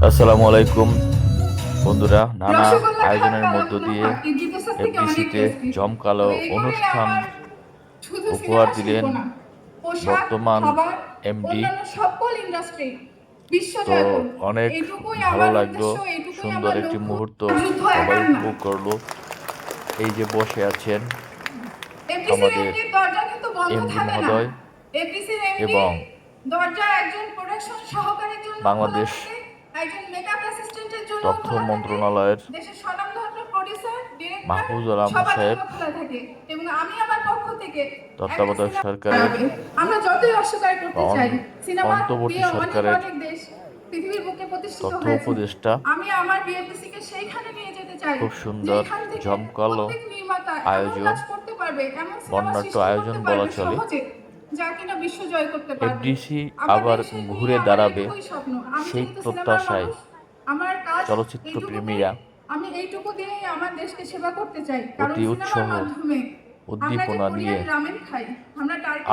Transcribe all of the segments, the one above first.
আসসালামু আলাইকুম বন্ধুরা। নানা আয়োজনের মধ্য দিয়ে এফডিসিতে জমকালো অনুষ্ঠান উপহার দিলেন বর্তমান এমডি। তো অনেক ভালো লাগলো, সুন্দর একটি মুহূর্ত সবাই উপভোগ করলো। এই যে বসে আছেন আমাদের এমডি মহোদয় এবং বাংলাদেশ তথ্য মন্ত্রণালয়ের মাহফুজ আলম সাহেব, তত্ত্বাবধায়ক সরকারের অন্তর্বর্তী সরকারের তথ্য উপদেষ্টা। খুব সুন্দর জমকালো আয়োজন, বর্ণাঢ্য আয়োজন বলা চলে। এফডিসি আবার ঘুরে দাঁড়াবে সেই প্রত্যাশায় চলচ্চিত্র প্রেমীরা অতি উৎসাহ উদ্দীপনা নিয়ে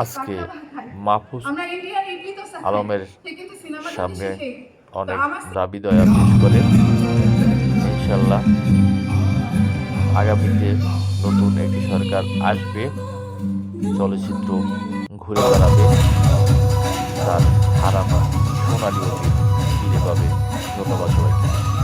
আজকে মাহফুজ আলমের সামনে অনেক দাবি দয়া পেশ করে। ইনশাল্লাহ আগামীতে নতুন একটি সরকার আসবে, চলচ্চিত্র ঘুরে দাঁড়াবে, তার হারানো সোনালী অতীত ফিরে পাবে। ধন্যবাদ সবাইকে।